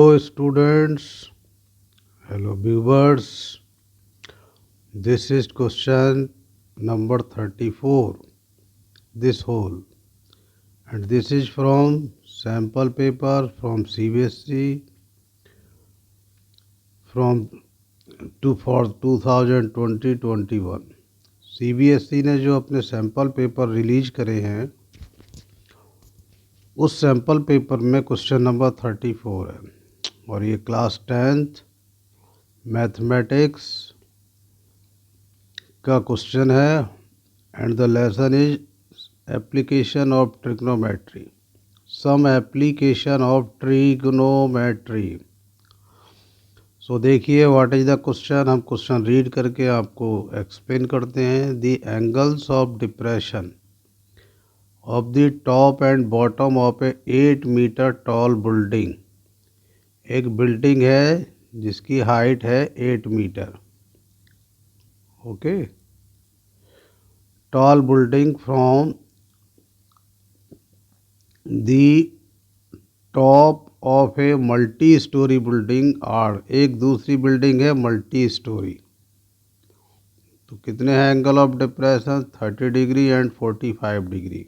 Hello students, hello viewers. This is question number 34, this whole, and this is from sample paper from CBSE from for 2020-21. CBSE ने जो अपने sample paper release करे हैं उस sample paper में question number 34 है और ये क्लास 10th मैथमेटिक्स का क्वेश्चन है and the lesson is application of trigonometry, some application of trigonometry. So देखिए व्हाट इज द क्वेश्चन। हम क्वेश्चन रीड करके आपको एक्सप्लेन करते हैं। The angles of depression of the top and bottom of a 8 meter tall building. एक building है जिसकी height है 8 meter. Okay, tall building from the top of a multi story building or, एक दूसरी बिल्डिंग है multi storey. तो कितने हैं angle of depression? 30 degree and 45 degree.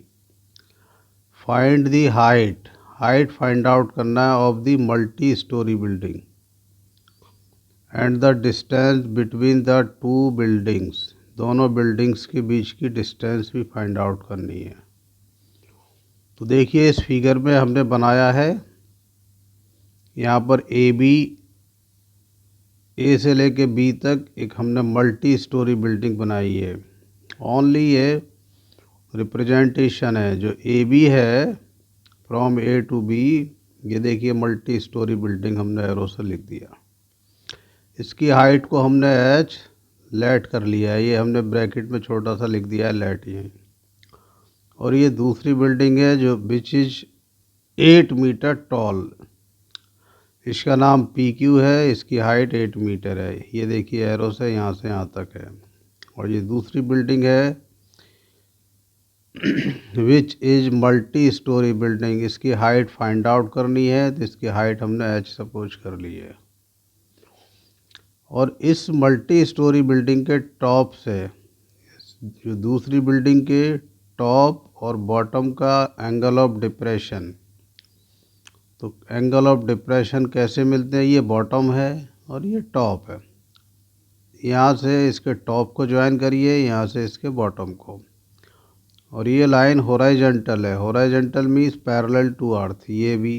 Find the height, height find out करना है of the multi story building and the distance between the two buildings, दोनों buildings के बीच की डिस्टेंस भी फाइंड आउट करनी है। तो देखिए इस फिगर में हमने बनाया है यहाँ पर ए से लेके बी तक एक हमने मल्टी स्टोरी बिल्डिंग बनाई है। ओनली ये रिप्रेजेंटेशन है। जो ए बी है फ्रॉम ए टू बी, ये देखिए मल्टी स्टोरी बिल्डिंग हमने एरो से लिख दिया। इसकी हाइट को हमने एच लेट कर लिया है, ये हमने ब्रैकेट में छोटा सा लिख दिया है लेट ये। और ये दूसरी बिल्डिंग है जो विच इज 8 मीटर टॉल, इसका नाम पी क्यू है, इसकी हाइट 8 मीटर है। ये देखिए एरो से यहाँ तक है। और ये दूसरी बिल्डिंग है which is multi storey building, इसकी हाइट फाइंड आउट करनी है तो इसकी हाइट हमने एच सपोज कर ली है। और इस मल्टी स्टोरी बिल्डिंग के टॉप से जो दूसरी बिल्डिंग के टॉप और बॉटम का एंगल ऑफ डिप्रेशन, तो एंगल ऑफ डिप्रेशन कैसे मिलते हैं? ये बॉटम है और ये टॉप है। यहाँ से इसके टॉप को ज्वाइन करिए, यहाँ से इसके बॉटम को। और ये लाइन हॉरिजॉन्टल है, horizontal means parallel to earth, ये भी।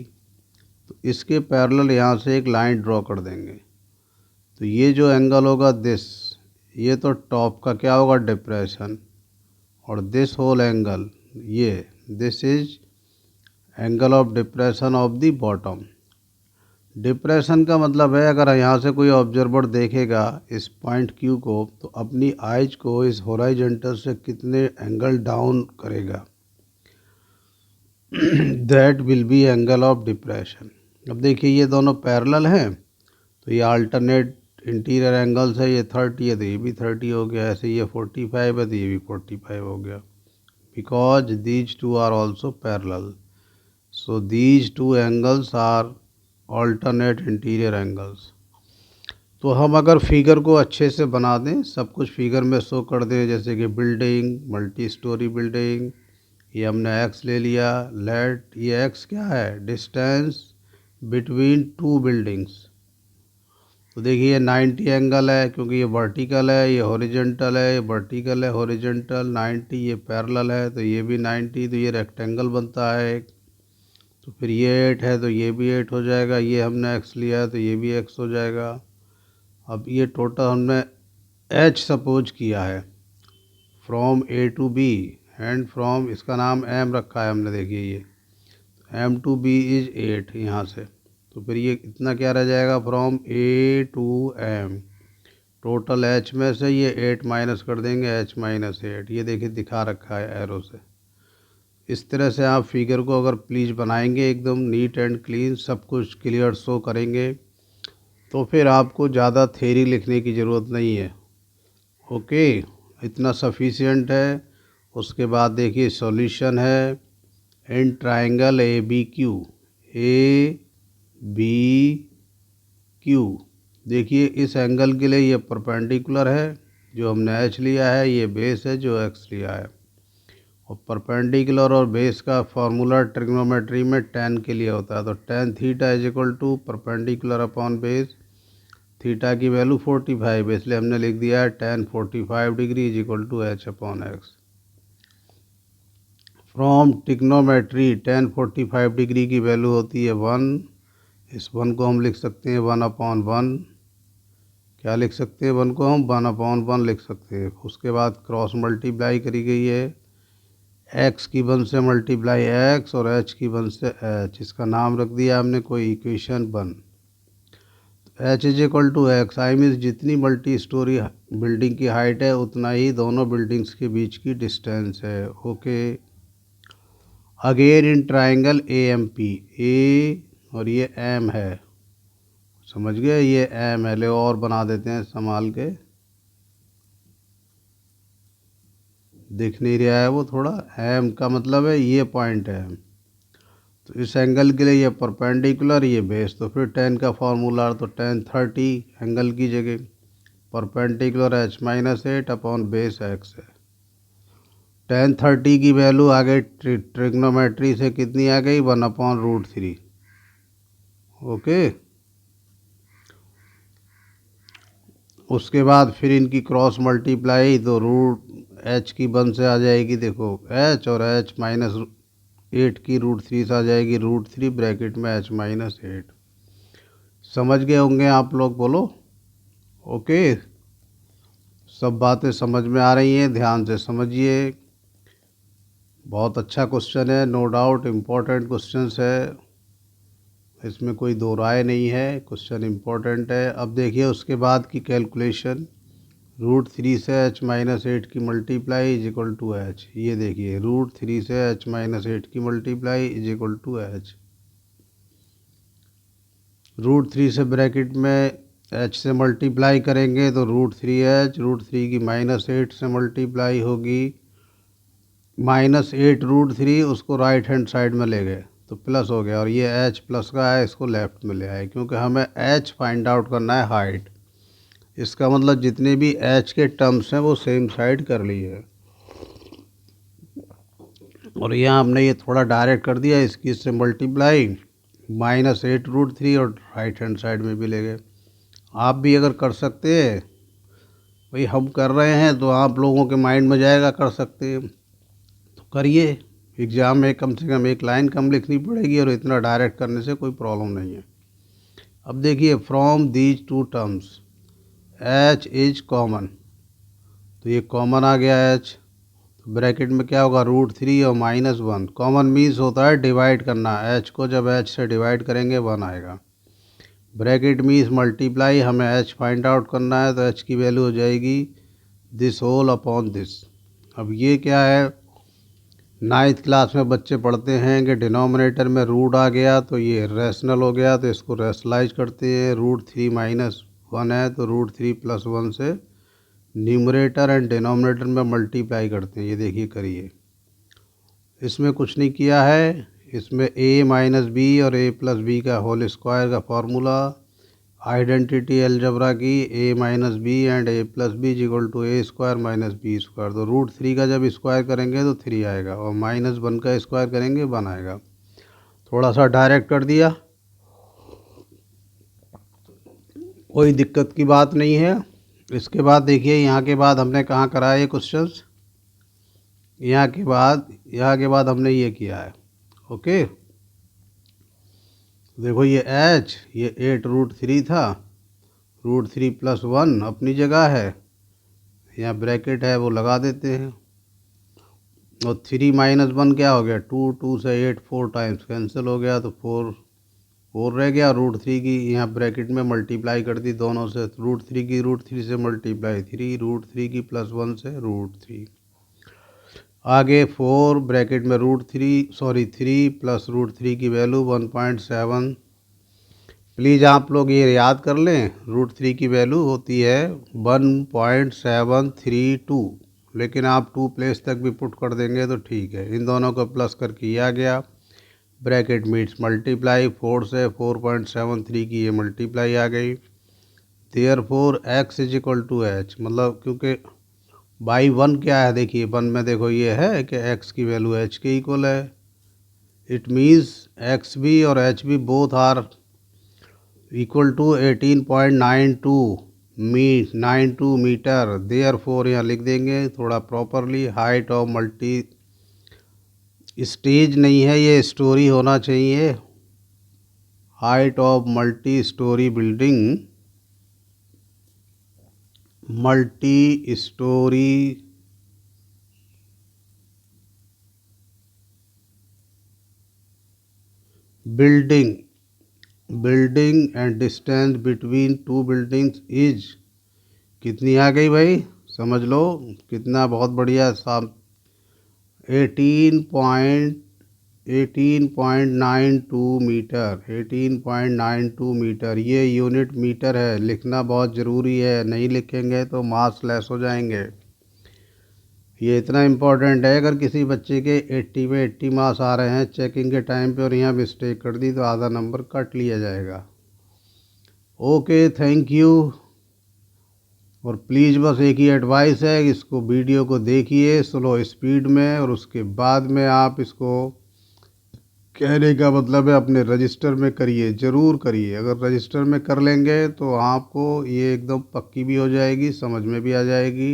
तो इसके पैरेलल यहाँ से एक लाइन ड्रॉ कर देंगे। तो ये जो एंगल होगा दिस, ये तो टॉप का क्या होगा? डिप्रेशन। और दिस होल एंगल, ये this is angle of depression of the bottom. Depression का मतलब है अगर यहाँ से कोई ऑब्जर्वर देखेगा इस पॉइंट क्यू को, तो अपनी आइज को इस हॉरिजॉन्टल से कितने एंगल डाउन करेगा, that will be angle of depression. अब देखिए ये दोनों पैरेलल हैं तो ये अल्टरनेट इंटीरियर एंगल्स है। ये 30 है तो ये भी 30 हो गया, ऐसे ये 45 है तो ये भी 45 हो गया, because these two are also parallel. So these two angles are alternate interior angles. तो हम अगर फिगर को अच्छे से बना दें, सब कुछ फिगर में शो कर दें, जैसे कि बिल्डिंग, मल्टी स्टोरी बिल्डिंग, ये हमने एक्स ले लिया, लेट ये एक्स क्या है? Distance between two buildings. तो देखिए ये 90 एंगल है क्योंकि ये वर्टिकल है, ये हॉरिजॉन्टल है, ये वर्टिकल है, हॉरिजॉन्टल 90, ये पैरेलल है तो ये भी 90, तो ये रेक्टेंगल बनता है एक। तो फिर ये 8 है तो ये भी 8 हो जाएगा, ये हमने x लिया है तो ये भी x हो जाएगा। अब ये टोटल हमने h सपोज किया है from a to b and from, इसका नाम m रखा है हमने, देखिए ये m टू b इज 8 यहाँ से। तो फिर ये इतना क्या रह जाएगा? From a to m, total h में से ये 8 माइनस कर देंगे, h माइनस 8। ये देखिए दिखा रखा है एरो से। इस तरह से आप फिगर को अगर प्लीज़ बनाएंगे एकदम नीट एंड क्लीन, सब कुछ क्लियर शो करेंगे, तो फिर आपको ज़्यादा थ्योरी लिखने की ज़रूरत नहीं है। ओके, इतना सफिशिएंट है। उसके बाद देखिए सॉल्यूशन है in triangle A B Q, A B Q. देखिए इस एंगल के लिए ये परपेंडिकुलर है, जो हमने एच लिया है, ये बेस है जो एक्स लिया है। और परपेंडिकुलर और बेस का फॉर्मूला ट्रिग्नोमेट्री में tan के लिए होता है, तो tan theta is equal to perpendicular upon base. Theta की वैल्यू 45, इसलिए हमने लिख दिया है tan 45 degree is equal to H upon X. From trigonometry tan 45 degree की वैल्यू होती है 1। इस 1 को हम लिख सकते हैं 1/1। क्या लिख सकते हैं 1 को हम 1/1 लिख सकते हैं। उसके बाद क्रॉस मल्टीप्लाई करी गई है, एक्स की 1 से मल्टीप्लाई एक्स और एच की 1 से एच। इसका नाम रख दिया हमने कोई equation 1। H is equal to X, I means जितनी मल्टी स्टोरी बिल्डिंग की हाइट है उतना ही दोनों बिल्डिंग्स के बीच की डिस्टेंस है। Okay, again in triangle A M P, A और ये एम है, समझ गए, ये एम है। ले और बना देते हैं संभाल के, दिख नहीं रहा है वो थोड़ा। एम का मतलब है ये पॉइंट है, तो इस एंगल के लिए ये परपेंडिकुलर, ये बेस, तो फिर tan का फॉर्मूला, तो tan 30 एंगल की जगह perpendicular h-8 upon base x है। tan 30 की वैल्यू आ गई ट्रिग्नोमेट्री से कितनी आ गई 1/√3। ओके, उसके बाद फिर इनकी क्रॉस मल्टीप्लाई, तो h की 1 से आ जाएगी, देखो h, और h-8 की √3 से आ जाएगी √3 ब्रैकेट में h-8। समझ गए होंगे आप लोग, बोलो ओके। सब बातें समझ में आ रही हैं, ध्यान से समझिए। बहुत अच्छा क्वेश्चन है, नो डाउट इम्पोर्टेंट क्वेश्चन है, इसमें कोई दो राय नहीं है, क्वेश्चन इम्पोर्टेंट है। अब देखिए उसके बाद की कैलकुलेशन, √3 से h-8 की multiply is equal to H. ये देखिए √3 से h-8 की multiply is equal to H. √3 से ब्रैकेट में h से मल्टीप्लाई करेंगे तो √3h, √3 की -8 से मल्टीप्लाई होगी, -8 √3, उसको राइट हैंड साइड में ले गए तो प्लस हो गया, और ये h प्लस का है, इसको लेफ्ट में ले आए, क्योंकि हमें h फाइंड आउट करना है हाइट। इसका मतलब जितने भी h के टर्म्स हैं वो सेम साइड कर लिए। और यहाँ हमने ये थोड़ा डायरेक्ट कर दिया, इसकी इससे मल्टीप्लाई, -8 √3, और राइट हैंड साइड में भी ले गए। आप भी अगर कर सकते हैं, भाई हम कर रहे हैं तो आप लोगों के माइंड में जाएगा, कर सकते हैं तो करिए। एग्ज़ाम में कम से कम एक लाइन कम लिखनी पड़ेगी, और इतना डायरेक्ट करने से कोई प्रॉब्लम नहीं है। अब देखिए from these two terms h is common, तो ये कॉमन आ गया h, तो ब्रैकेट में क्या होगा √3 और -1। कॉमन मीन्स होता है डिवाइड करना, h को जब h से डिवाइड करेंगे 1 आएगा। ब्रैकेट मीन्स मल्टीप्लाई, हमें h फाइंड आउट करना है, तो h की वैल्यू हो जाएगी दिस होल अपॉन दिस। अब ये क्या है, 9th क्लास में बच्चे पढ़ते हैं कि डिनोमिनेटर में रूट आ गया तो ये रैशनल हो गया, तो इसको रैशनलाइज करते हैं। √3 -1 है तो √3 + 1 से न्यूमरेटर एंड डिनोमिनेटर में मल्टीप्लाई करते हैं। ये देखिए करिए, इसमें कुछ नहीं किया है, इसमें a - b और a + b का होल स्क्वायर का फॉर्मूला, आइडेंटिटी अलजबरा की, a - b and a + b = a² - b²। तो √3 का जब स्क्वायर करेंगे तो 3 आएगा, और -1 का स्क्वायर करेंगे 1 आएगा। थोड़ा सा डायरेक्ट कर दिया, कोई दिक्कत की बात नहीं है। इसके बाद देखिए यहाँ के बाद हमने कहाँ करा है ये क्वेश्चंस, यहाँ के बाद हमने ये किया है। ओके, देखो ये h, ये 8 √3 था, √3 + 1 अपनी जगह है, यहाँ ब्रैकेट है वो लगा देते हैं, और 3 - 1 क्या हो गया 2, 2 से 8 4 टाइम्स कैंसिल हो गया, तो 4 रह गया। √3 की यहाँ ब्रैकेट में मल्टीप्लाई कर दी दोनों से, √3 की √3 से मल्टीप्लाई 3, √3 की +1 से √3, आगे 4 ब्रैकेट में 3 + √3 की वैल्यू 1.7। प्लीज़ आप लोग ये याद कर लें, √3 की वैल्यू होती है 1.732, लेकिन आप 2 प्लेस तक भी पुट कर देंगे तो ठीक है। इन दोनों को प्लस करके ये आ गया, ब्रैकेट मीट्स मल्टीप्लाई, 4 से 4.73 की ये मल्टीप्लाई आ गई। Therefore x is equal to H, मतलब क्योंकि बाई 1 क्या है, देखिए 1 में देखो ये है कि x की वैल्यू h के इक्वल है। इट मीन्स एक्स भी और एच भी both are equal to 18.92 metre. Therefore यहाँ लिख देंगे थोड़ा properly, height of multi, stage नहीं है ये, स्टोरी होना चाहिए, height of multi story building, multi story building and distance between two buildings is, कितनी आ गई भाई समझ लो, कितना बहुत बढ़िया साहब, 18.92 मीटर, 18.92 मीटर। ये यूनिट मीटर है, लिखना बहुत ज़रूरी है, नहीं लिखेंगे तो मार्क्स लेस हो जाएंगे। ये इतना इम्पोर्टेंट है, अगर किसी बच्चे के 80 में 80 मार्क्स आ रहे हैं चेकिंग के टाइम पे और यहाँ मिस्टेक कर दी तो आधा नंबर कट लिया जाएगा। Okay, thank you. और प्लीज़ बस एक ही एडवाइस है, इसको वीडियो को देखिए स्लो स्पीड में, और उसके बाद में आप इसको, कहने का मतलब है अपने रजिस्टर में करिए, ज़रूर करिए। अगर रजिस्टर में कर लेंगे तो आपको ये एकदम पक्की भी हो जाएगी, समझ में भी आ जाएगी।